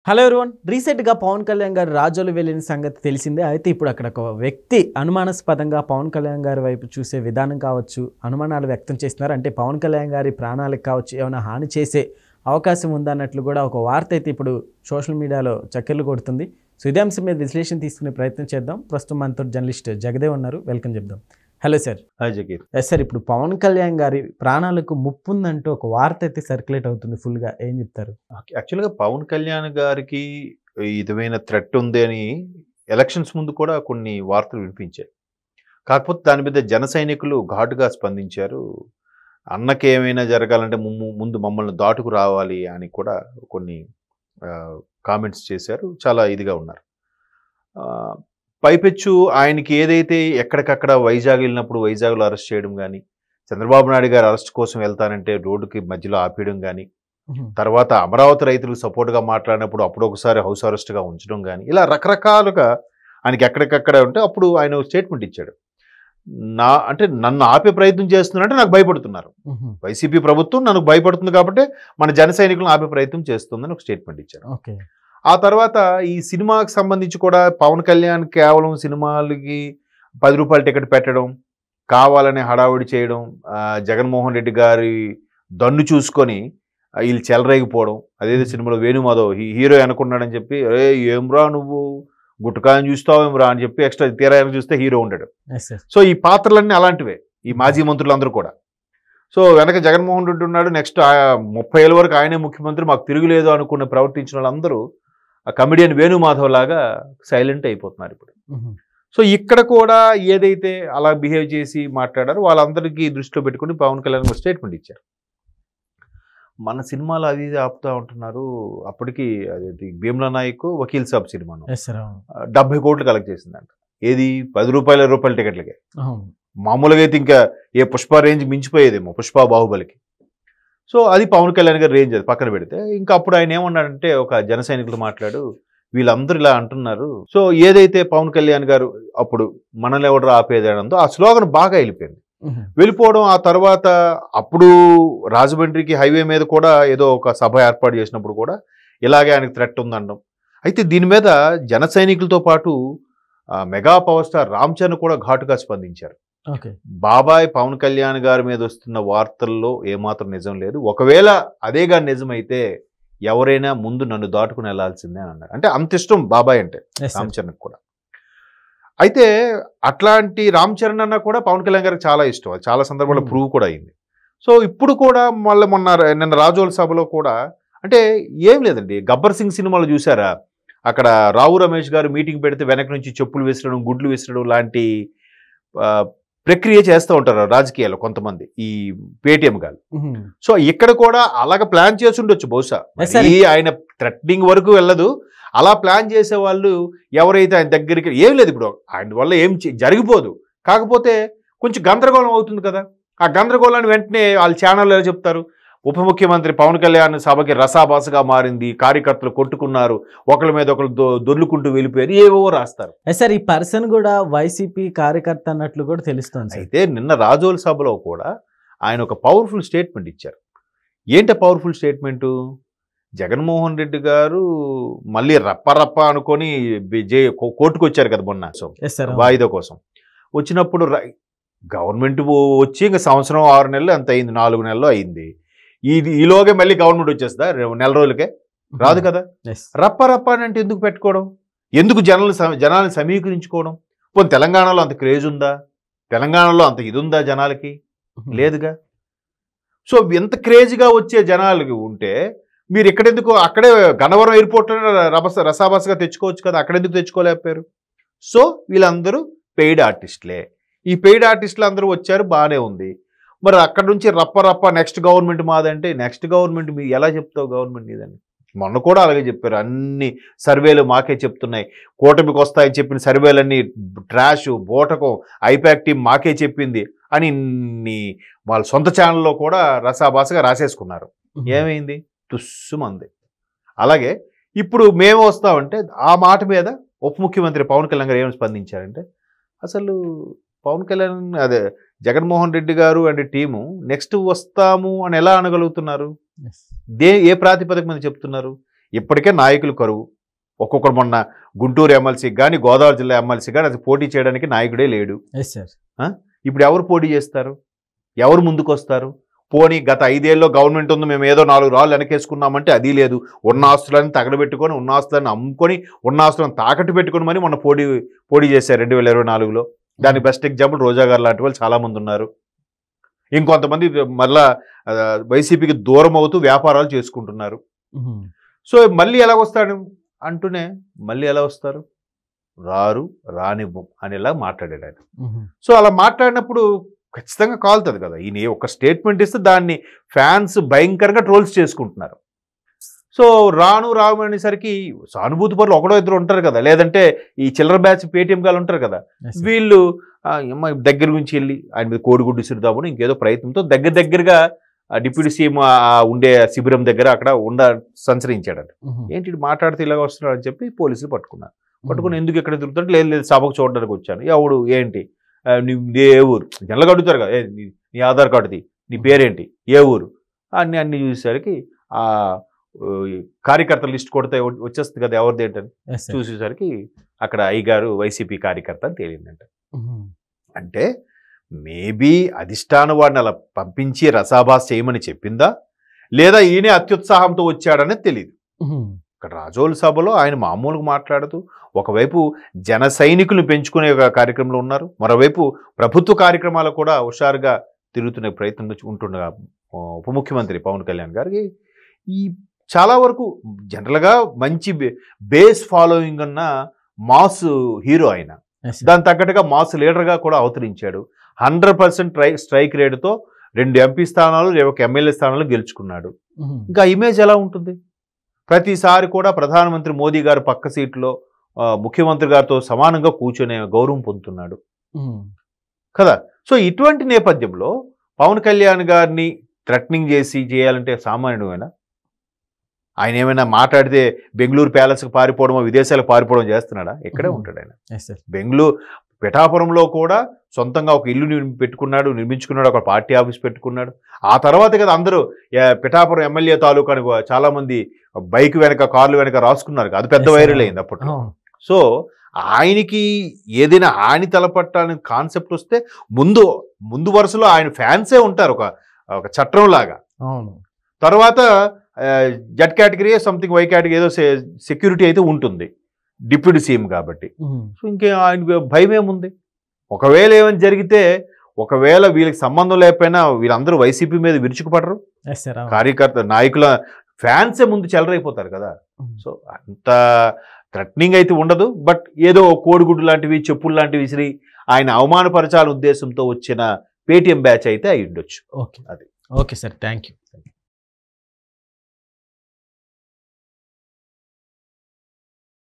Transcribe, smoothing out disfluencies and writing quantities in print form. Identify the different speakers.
Speaker 1: Hello everyone. రీసెంట్గా పవన్ కళ్యాణ్ గారు రాజోలు వెళ్ళిన సంగతి తెలిసిందే. అయితే ఇప్పుడు అక్కడ ఒక వ్యక్తి అనుమానాస్పదంగా పవన్ కళ్యాణ్ గారి వైపు చూసే విధానం కావచ్చు, అనుమానాలు వ్యక్తం చేస్తున్నారు. అంటే పవన్ కళ్యాణ్ గారి ప్రాణాలకు కావచ్చు ఏమైనా హాని చేసే అవకాశం ఉందన్నట్లు కూడా ఒక వార్త అయితే ఇప్పుడు సోషల్ మీడియాలో చక్కర్లు కొడుతుంది. సో ఇదే అంశం మీద విశ్లేషణ తీసుకునే ప్రయత్నం చేద్దాం. ప్రస్తుతం మనతో జర్నలిస్ట్ జగదేవ్ ఉన్నారు, వెల్కమ్ చెప్దాం. Hello sir.
Speaker 2: Hi Jagir.
Speaker 1: Sir, ఇప్పుడు పవన్ కళ్యాణ్ గారి ప్రాణాలకు ముప్పు ఉందంటూ ఒక వార్త అయితే సర్క్యులేట్ అవుతుంది ఫుల్గా, ఏం చెప్తారు?
Speaker 2: యాక్చువల్గా పవన్ కళ్యాణ్ గారికి ఈ విధమైన థ్రెట్ ఉంది అని ఎలక్షన్స్ ముందు కూడా కొన్ని వార్తలు వినిపించాయి. కాకపోతే దాని మీద జన సైనికులు ఘాటుగా స్పందించారు. అన్నకి ఏమైనా జరగాలంటే ముందు మమ్మల్ని దాటుకు రావాలి అని కూడా కొన్ని కామెంట్స్ చేశారు. చాలా ఇదిగా ఉన్నారు. పైపెచ్చు ఆయనకి ఏదైతే ఎక్కడికక్కడ వైజాగ్ వెళ్ళినప్పుడు వైజాగ్లో అరెస్ట్ చేయడం కానీ, చంద్రబాబు నాయుడు గారు అరెస్ట్ కోసం వెళ్తానంటే రోడ్డుకి మధ్యలో ఆపేయడం కానీ, తర్వాత అమరావతి రైతులకు సపోర్ట్గా మాట్లాడినప్పుడు అప్పుడు ఒకసారి హౌస్ అరెస్ట్గా ఉంచడం కానీ, ఇలా రకరకాలుగా ఆయనకి ఎక్కడికక్కడ ఉంటే అప్పుడు ఆయన స్టేట్మెంట్ ఇచ్చాడు. నన్ను ఆపే ప్రయత్నం చేస్తున్నారంటే నాకు భయపడుతున్నారు, వైసీపీ ప్రభుత్వం నన్ను భయపడుతుంది కాబట్టి మన జన సైనికులను ఆపే ప్రయత్నం చేస్తుందని ఒక స్టేట్మెంట్ ఇచ్చారు. ఆ తర్వాత ఈ సినిమాకి సంబంధించి కూడా పవన్ కళ్యాణ్ కేవలం సినిమాలకి 10 రూపాయల టికెట్ పెట్టడం, కావాలని హడావుడి చేయడం, జగన్మోహన్ రెడ్డి గారి దన్ను చూసుకొని వీళ్ళు చెలరేగిపోవడం, అదేదో సినిమాలో వేణుమాధవ్ హీరో అనుకున్నాడని చెప్పి అరే ఏమ్రా నువ్వు గుట్టకాయని చూస్తావేమ్రా అని చెప్పి ఎక్స్ట్రా తీరాయని చూస్తే హీరో ఉంటాడు. సో ఈ పాత్రలన్నీ అలాంటివే, ఈ మాజీ మంత్రులందరూ కూడా. సో వెనక జగన్మోహన్ రెడ్డి ఉన్నాడు, నెక్స్ట్ 30 ఏళ్ళ వరకు ఆయనే ముఖ్యమంత్రి, మాకు తిరుగులేదు అనుకున్న ప్రవర్తించిన వాళ్ళందరూ ఆ కమెడియన్ వేణుమాధవ్ లాగా సైలెంట్ అయిపోతున్నారు ఇప్పుడు. సో ఇక్కడ కూడా ఏదైతే అలా బిహేవ్ చేసి మాట్లాడారో వాళ్ళందరికీ దృష్టిలో పెట్టుకుని పవన్ కళ్యాణ్ ఒక స్టేట్మెంట్ ఇచ్చారు. మన సినిమాలు అది ఆపుతా ఉంటున్నారు. అప్పటికి అదేంటి భీమ్లా నాయక్ వకీల్ సాబ్ సినిమాను 70 కోట్లు కలెక్ట్ చేసిందంట. ఏది 10 రూపాయల టికెట్లకే. మామూలుగా అయితే ఇంకా ఏ పుష్ప రేంజ్ మించిపోయేదేమో, పుష్ప బాహుబలికి. సో అది పవన్ కళ్యాణ్ గారి రేంజ్, అది పక్కన పెడితే. ఇంకా అప్పుడు ఆయన ఏమన్నాడంటే ఒక జన సైనికులు మాట్లాడు, వీళ్ళందరూ ఇలా అంటున్నారు. సో ఏదైతే పవన్ కళ్యాణ్ గారు అప్పుడు మనల్ని ఎవడరా ఆపేదానందో ఆ స్లోగన్ బాగా వెళ్ళిపోయింది. వెళ్ళిపోవడం, ఆ తర్వాత అప్పుడు రాజమండ్రికి హైవే మీద కూడా ఏదో ఒక సభ ఏర్పాటు చేసినప్పుడు కూడా ఇలాగే ఆయనకు థ్రెట్ ఉందనడం. అయితే దీని మీద జన సైనికులతో పాటు mega power star Ram Charan కూడా ఘాటుగా స్పందించారు. బాబాయ్ పవన్ కళ్యాణ్ గారి మీద వస్తున్న వార్తల్లో ఏమాత్రం నిజం లేదు, ఒకవేళ అదేగా నిజమైతే ఎవరైనా ముందు నన్ను దాటుకుని వెళ్లాల్సిందే అని అన్నారు. అంటే అంత ఇష్టం బాబాయ్ అంటే రామ్ చరణ్ కూడా. అయితే అట్లాంటి రామ్ చరణ్ అన్న కూడా పవన్ కళ్యాణ్ గారికి చాలా ఇష్టం, అది చాలా సందర్భాల్లో ప్రూవ్ కూడా అయింది. సో ఇప్పుడు కూడా నిన్న రాజోల సభలో కూడా అంటే ఏం లేదండి, గబ్బర్ సింగ్ సినిమాలో చూసారా, అక్కడ రావు రమేష్ గారు మీటింగ్ పెడితే వెనక నుంచి చెప్పులు విసరడం, గుడ్లు విసరడం లాంటి ప్రక్రియ చేస్తూ ఉంటారు రాజకీయాల్లో కొంతమంది, ఈ పేటీఎం గారు. సో ఇక్కడ కూడా అలాగ ప్లాన్ చేసి ఉండొచ్చు బహుశా, ఆయన థ్రెటనింగ్ వరకు వెళ్ళదు. అలా ప్లాన్ చేసే వాళ్ళు ఎవరైతే ఆయన దగ్గరికి ఏం లేదు, ఇప్పుడు ఆయన వల్ల ఏం జరిగిపోదు, కాకపోతే కొంచెం గందరగోళం అవుతుంది కదా. ఆ గందరగోళాన్ని వెంటనే వాళ్ళ ఛానల్లో చెప్తారు, ఉప ముఖ్యమంత్రి పవన్ కళ్యాణ్ సభకి రసాభాసగా మారింది, కార్యకర్తలు కొట్టుకున్నారు, ఒకరి మీద ఒకరు దొర్లుకుంటూ వెళ్ళిపోయారు, ఏవో రాస్తారు.
Speaker 1: సార్ ఈ పర్సన్ కూడా వైసీపీ కార్యకర్త అన్నట్లు కూడా తెలుస్తుంది.
Speaker 2: అయితే నిన్న రాజోల సభలో కూడా ఆయన ఒక పవర్ఫుల్ స్టేట్మెంట్ ఇచ్చారు. ఏంటి పవర్ఫుల్ స్టేట్మెంటు? జగన్మోహన్ రెడ్డి గారు మళ్ళీ రప్ప అనుకొని కోర్టుకు వచ్చారు కదా మొన్న, సో వాయిదా కోసం వచ్చినప్పుడు గవర్నమెంట్ వచ్చి ఇంకా సంవత్సరం 6 నెలలు ఎంత అయింది, 4 నెలలు అయింది. ఈలోగే మళ్ళీ గవర్నమెంట్ వచ్చేస్తుందా? నెల రోజులకే రాదు కదా. రప్ప అని అంటే ఎందుకు పెట్టుకోవడం, ఎందుకు జనాలను సమీకరించుకోవడం? పోనీ తెలంగాణలో అంత క్రేజ్ ఉందా, తెలంగాణలో అంత ఇది ఉందా జనాలకి? లేదుగా. సో ఎంత క్రేజ్గా వచ్చే జనాలకి ఉంటే మీరు ఇక్కడెందుకు, అక్కడే గన్నవరం ఎయిర్పోర్ట్లో రసాబసగా తెచ్చుకోవచ్చు కదా, అక్కడెందుకు తెచ్చుకోలేకపోయారు? సో వీళ్ళందరూ పెయిడ్ ఆర్టిస్టులే. ఈ పెయిడ్ ఆర్టిస్టులు అందరూ వచ్చారు, బాగానే ఉంది. మరి అక్కడ నుంచి రప్ప నెక్స్ట్ గవర్నమెంట్ మాదంటే నెక్స్ట్ గవర్నమెంట్ మీరు ఎలా చెప్తావు గవర్నమెంట్ ఇదని? మొన్న కూడా అలాగే చెప్పారు, అన్ని సర్వేలు మాకే చెప్తున్నాయి, కూటమికి వస్తాయని చెప్పిన సర్వేలన్నీ ట్రాష్, బోటకం, ఐపాక్ టీం మాకే చెప్పింది అని వాళ్ళ సొంత ఛానల్లో కూడా రసాభాసగా రాసేసుకున్నారు. ఏమైంది? తుస్సుమంది. అలాగే ఇప్పుడు మేము వస్తామంటే ఆ మాట మీద ఉప ముఖ్యమంత్రి పవన్ కళ్యాణ్ గారు ఏమైనా స్పందించారంటే, అసలు పవన్ కళ్యాణ్ అదే జగన్మోహన్ రెడ్డి గారు అండ్ టీము నెక్స్ట్ వస్తాము అని ఎలా అనగలుగుతున్నారు? ఏ ప్రాతిపదిక మీద చెప్తున్నారు? ఇప్పటికే నాయకులు కరువు. ఒక్కొక్కరు మొన్న గుంటూరు ఎమ్మెల్సీకి కానీ గోదావరి జిల్లా ఎమ్మెల్సీ కానీ అది పోటీ చేయడానికి నాయకుడే లేడు. ఇప్పుడు ఎవరు పోటీ చేస్తారు? ఎవరు ముందుకు వస్తారు? పోనీ గత 5 ఏళ్ళలో గవర్నమెంట్ ఉంది, మేము ఏదో 4 రాళ్ళు వెనకేసుకున్నామంటే అది లేదు. ఉన్న ఆస్తులను తగలబెట్టుకొని, ఉన్న ఆస్తులను అమ్ముకొని, ఉన్న ఆస్తులను తాకట్టు పెట్టుకొని మరి మొన్న పోటీ చేశారు 2024లో. దానికి బెస్ట్ ఎగ్జాంపుల్ రోజా గారు లాంటి వాళ్ళు చాలామంది ఉన్నారు. ఇంకొంతమంది మళ్ళా వైసీపీకి దూరం అవుతూ వ్యాపారాలు చేసుకుంటున్నారు. సో మళ్ళీ ఎలా వస్తాడు అంటూనే మళ్ళీ ఎలా వస్తారు? రానివ్వం అనేలా మాట్లాడాడు ఆయన. సో అలా మాట్లాడినప్పుడు ఖచ్చితంగా కాలుతుంది కదా. ఈయన ఒక స్టేట్మెంట్ ఇస్తే దాన్ని ఫ్యాన్స్ భయంకరంగా ట్రోల్స్ చేసుకుంటున్నారు. సో రాను అనేసరికి సానుభూతి పరులు ఒకడో ఇద్దరు ఉంటారు కదా, లేదంటే ఈ చిల్లర బ్యాచ్ పేటీఎం గాలు ఉంటారు కదా, వీళ్ళు దగ్గర నుంచి వెళ్ళి ఆయన మీద కోడిగుడ్డు సిరుదామని ఇంకేదో ప్రయత్నంతో దగ్గరగా డిప్యూటీ సీఎం ఉండే శిబిరం దగ్గర అక్కడ సంచరించాడట. ఏంటి మాట్లాడితే ఇలాగ వస్తున్నాడు అని చెప్పి పోలీసులు పట్టుకున్నారు. పట్టుకుని ఎందుకు ఇక్కడ తిరుగుతుంటే లేదు సభకు చూడడానికి వచ్చాను. ఎవడు ఏంటి ఏ ఊరు జనరల్గా అడుగుతారు కదా, నీ ఆధార్ కార్డుది, నీ పేరేంటి, ఏ ఊరు అన్ని చూసేసరికి ఆ కార్యకర్త లిస్ట్ కొడితే వచ్చేస్తుంది కదా ఎవరిది ఏంటని చూసేసరికి అక్కడ అయ్యగారు వైసీపీ కార్యకర్త అని తేలిందంట. అంటే మేబీ అధిష్టానం వాడిని అలా పంపించి రసాభాస్ చేయమని చెప్పిందా, లేదా ఈయనే అత్యుత్సాహంతో వచ్చాడనేది తెలియదు. ఇక్కడ రాజోలు సభలో ఆయన మామూలుగా మాట్లాడుతూ ఒకవైపు జన సైనికులను పెంచుకునే కార్యక్రమంలో ఉన్నారు, మరోవైపు ప్రభుత్వ కార్యక్రమాలు కూడా హుషారుగా తిరుగుతున్న ప్రయత్నం ఉంటుండగా ఉప ముఖ్యమంత్రి పవన్ కళ్యాణ్ గారికి ఈ చాలా వరకు జనరల్గా మంచి బేస్ ఫాలోయింగ్ ఉన్న మాస్ హీరో ఆయన. దాని తగ్గట్టుగా మాస్ లీడర్గా కూడా అవతరించాడు. 100% స్ట్రైక్ రేటుతో 2 ఎంపీ స్థానాలు, 1 ఎమ్మెల్యే స్థానాలు గెలుచుకున్నాడు. ఇంకా ఇమేజ్ ఎలా ఉంటుంది? ప్రతిసారి కూడా ప్రధానమంత్రి మోదీ గారు పక్క సీట్లో ముఖ్యమంత్రి గారితో సమానంగా కూర్చొనే గౌరవం పొందుతున్నాడు కదా. సో ఇటువంటి నేపథ్యంలో పవన్ కళ్యాణ్ గారిని థ్రెటనింగ్ చేయాలంటే సామాన్యుడైనా ఆయన ఏమైనా మాట్లాడితే బెంగళూరు ప్యాలెస్కి పారిపోవడమో విదేశాలకు పారిపోవడం చేస్తున్నాడా? ఎక్కడే ఉంటాడు ఆయన. బెంగళూరు పిఠాపురంలో కూడా సొంతంగా ఒక ఇల్లు నిర్మించుకున్నాడు, ఒక పార్టీ ఆఫీస్ పెట్టుకున్నాడు. ఆ తర్వాత కదా అందరూ పిఠాపురం ఎమ్మెల్యే తాలూకా అని చాలామంది బైక్ వెనక కార్లు వెనక రాసుకున్నారు. అది పెద్ద వైరల్ అయింది అప్పట్లో. సో ఆయనకి ఏదైనా హాని తలపట్టాలని కాన్సెప్ట్ వస్తే ముందు వరుసలో ఆయన ఫ్యాన్సే ఉంటారు, ఒక చట్టం లాగా. తర్వాత Z category something why category ఏదో సెక్యూరిటీ అయితే ఉంటుంది డిప్యూటీ సీఎం కాబట్టి. సో ఇంకే ఆయన భయం ఏముంది? ఒకవేళ ఏమైనా జరిగితే, ఒకవేళ వీళ్ళకి సంబంధం లేకపోయినా వీళ్ళందరూ వైసీపీ మీద విరుచుకుపడరు. కార్యకర్త నాయకుల ఫ్యాన్సే ముందు చెలరైపోతారు కదా. సో అంత థ్రెటనింగ్ అయితే ఉండదు. బట్ ఏదో కోడిగుడ్డు లాంటివి, చెప్పులు లాంటివి విసిరి ఆయన అవమానపరచాల ఉద్దేశంతో వచ్చిన పేటీఎం బ్యాచ్ అయితే అయి ఉండొచ్చు.
Speaker 1: Okay sir, thank you.